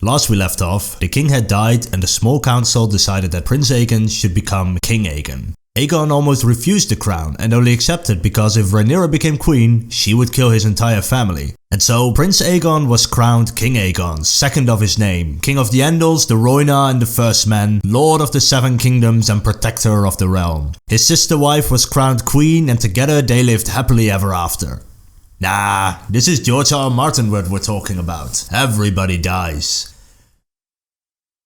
Last we left off, the king had died and the small council decided that Prince Aegon should become King Aegon. Aegon almost refused the crown and only accepted because if Rhaenyra became queen, she would kill his entire family. And so Prince Aegon was crowned King Aegon, second of his name, King of the Andals, the Rhaenyra and the First Men, Lord of the Seven Kingdoms and Protector of the Realm. His sister wife was crowned queen and together they lived happily ever after. Nah, this is George R. R. Martin what we're talking about. Everybody dies.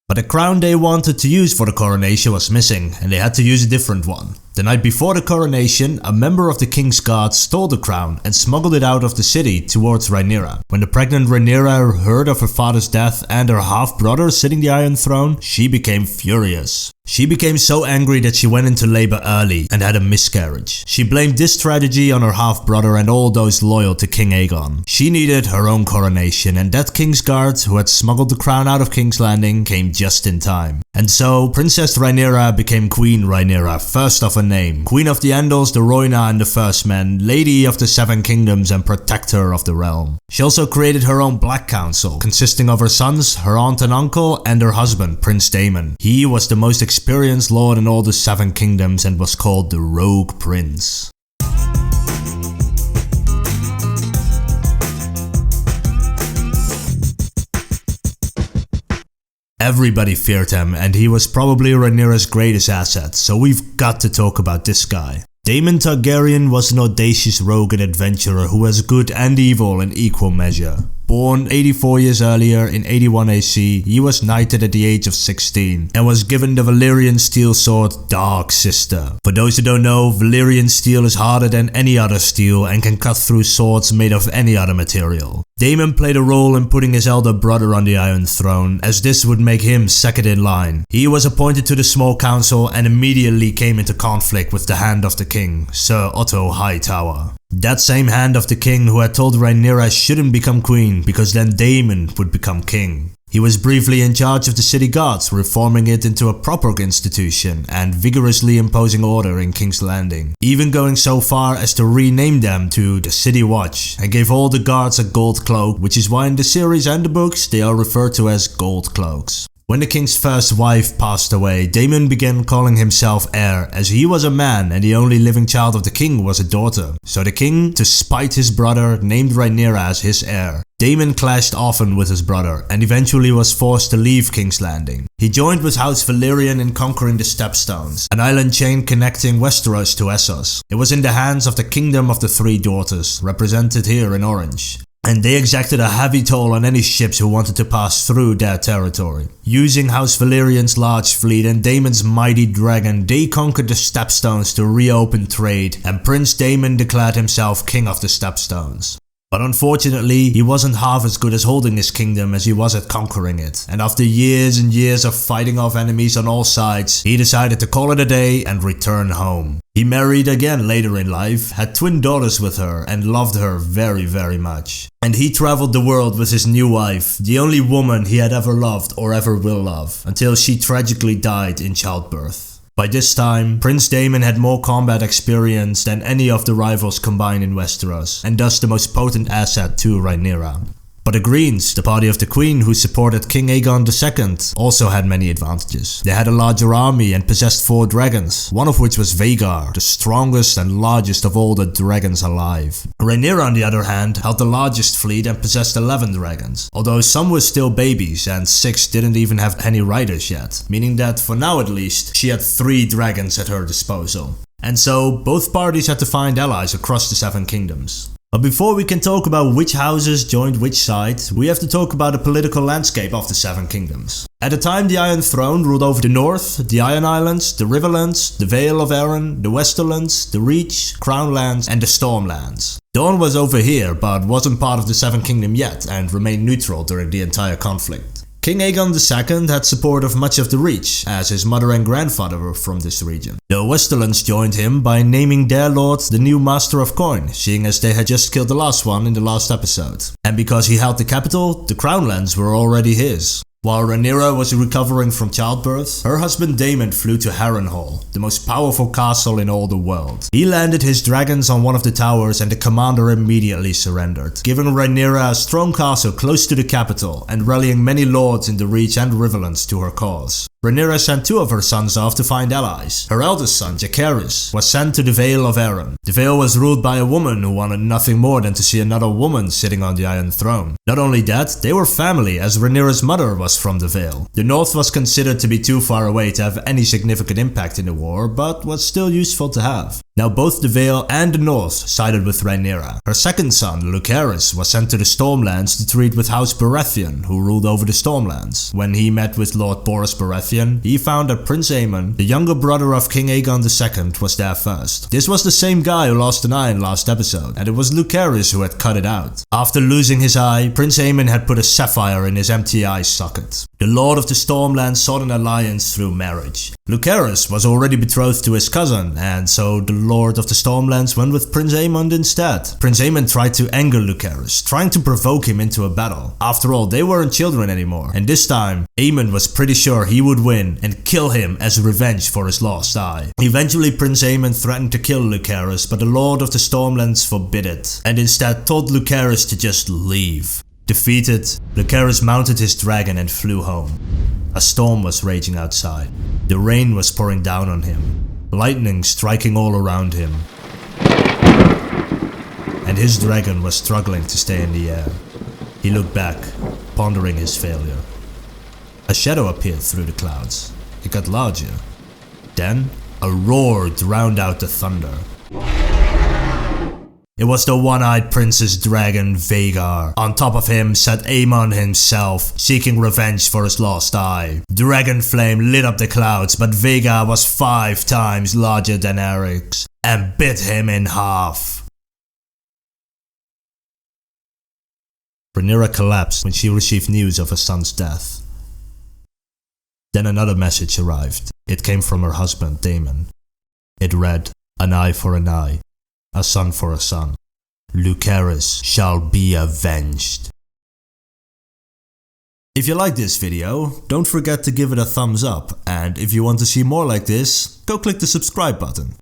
But the crown they wanted to use for the coronation was missing and they had to use a different one. The night before the coronation, a member of the king's guard stole the crown and smuggled it out of the city towards Rhaenyra. When the pregnant Rhaenyra heard of her father's death and her half-brother sitting the Iron Throne, she became furious. She became so angry that she went into labor early and had a miscarriage. She blamed this tragedy on her half-brother and all those loyal to King Aegon. She needed her own coronation and that king's guard who had smuggled the crown out of King's Landing came just in time. And so Princess Rhaenyra became Queen Rhaenyra, first of her name, Queen of the Andals, the Rhaenyra and the First Men, Lady of the Seven Kingdoms and Protector of the Realm. She also created her own Black Council, consisting of her sons, her aunt and uncle, and her husband, Prince Daemon. He was the most experienced lord in all the Seven Kingdoms and was called the Rogue Prince. Everybody feared him and he was probably Rhaenyra's greatest asset, so we've got to talk about this guy. Daemon Targaryen was an audacious rogue and adventurer who was good and evil in equal measure. Born 84 years earlier in 81 AC, he was knighted at the age of 16 and was given the Valyrian steel sword Dark Sister. For those who don't know, Valyrian steel is harder than any other steel and can cut through swords made of any other material. Daemon played a role in putting his elder brother on the Iron Throne, as this would make him second in line. He was appointed to the small council and immediately came into conflict with the Hand of the King, Sir Otto Hightower. That same Hand of the King who had told Rhaenyra shouldn't become queen because then Daemon would become king. He was briefly in charge of the city guards, reforming it into a proper institution and vigorously imposing order in King's Landing, even going so far as to rename them to the City Watch and gave all the guards a gold cloak, which is why in the series and the books they are referred to as gold cloaks. When the king's first wife passed away, Daemon began calling himself heir as he was a man and the only living child of the king was a daughter. So the king, to spite his brother, named Rhaenyra as his heir. Daemon clashed often with his brother and eventually was forced to leave King's Landing. He joined with House Valyrian in conquering the Stepstones, an island chain connecting Westeros to Essos. It was in the hands of the Kingdom of the Three Daughters, represented here in orange. And they exacted a heavy toll on any ships who wanted to pass through their territory. Using House Valyrian's large fleet and Daemon's mighty dragon, they conquered the Stepstones to reopen trade, and Prince Daemon declared himself King of the Stepstones. But unfortunately, he wasn't half as good as holding his kingdom as he was at conquering it, and after years and years of fighting off enemies on all sides, he decided to call it a day and return home. He married again later in life, had twin daughters with her and loved her very much. And he traveled the world with his new wife, the only woman he had ever loved or ever will love, until she tragically died in childbirth. By this time, Prince Daemon had more combat experience than any of the rivals combined in Westeros, and thus the most potent asset to Rhaenyra. But the Greens, the party of the Queen who supported King Aegon II, also had many advantages. They had a larger army and possessed 4 dragons, one of which was Vhagar, the strongest and largest of all the dragons alive. Rhaenyra, on the other hand, held the largest fleet and possessed 11 dragons, although some were still babies and 6 didn't even have any riders yet, meaning that for now at least, she had 3 dragons at her disposal. And so, both parties had to find allies across the Seven Kingdoms. But before we can talk about which houses joined which side, we have to talk about the political landscape of the Seven Kingdoms. At the time, the Iron Throne ruled over the North, the Iron Islands, the Riverlands, the Vale of Arryn, the Westerlands, the Reach, Crownlands and the Stormlands. Dawn was over here, but wasn't part of the Seven Kingdom yet and remained neutral during the entire conflict. King Aegon II had support of much of the Reach, as his mother and grandfather were from this region. The Westerlands joined him by naming their lord the new Master of Coin, seeing as they had just killed the last one in the last episode. And because he held the capital, the Crownlands were already his. While Rhaenyra was recovering from childbirth, her husband Daemon flew to Harrenhal, the most powerful castle in all the world. He landed his dragons on one of the towers and the commander immediately surrendered, giving Rhaenyra a strong castle close to the capital and rallying many lords in the Reach and Riverlands to her cause. Rhaenyra sent 2 of her sons off to find allies. Her eldest son, Jacaerys, was sent to the Vale of Arryn. The Vale was ruled by a woman who wanted nothing more than to see another woman sitting on the Iron Throne. Not only that, they were family, as Rhaenyra's mother was from the Vale. The North was considered to be too far away to have any significant impact in the war, but was still useful to have. Now both the Vale and the North sided with Rhaenyra. Her second son, Lucerys, was sent to the Stormlands to treat with House Baratheon, who ruled over the Stormlands. When he met with Lord Boris Baratheon, he found that Prince Aemon, the younger brother of King Aegon II, was there first. This was the same guy who lost an eye in last episode, and it was Lucerys who had cut it out. After losing his eye, Prince Aemon had put a sapphire in his empty eye socket. The Lord of the Stormlands sought an alliance through marriage. Lucerys was already betrothed to his cousin, and so the Lord of the Stormlands went with Prince Aemon instead. Prince Aemon tried to anger Lucerys, trying to provoke him into a battle. After all, they weren't children anymore, and this time, Aemon was pretty sure he would win and kill him as revenge for his lost eye. Eventually, Prince Aemon threatened to kill Lucerys, but the Lord of the Stormlands forbid it, and instead told Lucerys to just leave. Defeated, Lucerys mounted his dragon and flew home. A storm was raging outside. The rain was pouring down on him, lightning striking all around him. And his dragon was struggling to stay in the air. He looked back, pondering his failure. A shadow appeared through the clouds. It got larger. Then, a roar drowned out the thunder. It was the one-eyed prince's dragon, Vhagar. On top of him sat Aemon himself, seeking revenge for his lost eye. Dragon flame lit up the clouds, but Vhagar was 5 times larger than Eric's, and bit him in half. Rhaenyra collapsed when she received news of her son's death. Then another message arrived. It came from her husband, Daemon. It read, "An eye for an eye. A son for a son. Lucerys shall be avenged." If you like this video, don't forget to give it a thumbs up, and if you want to see more like this, go click the subscribe button.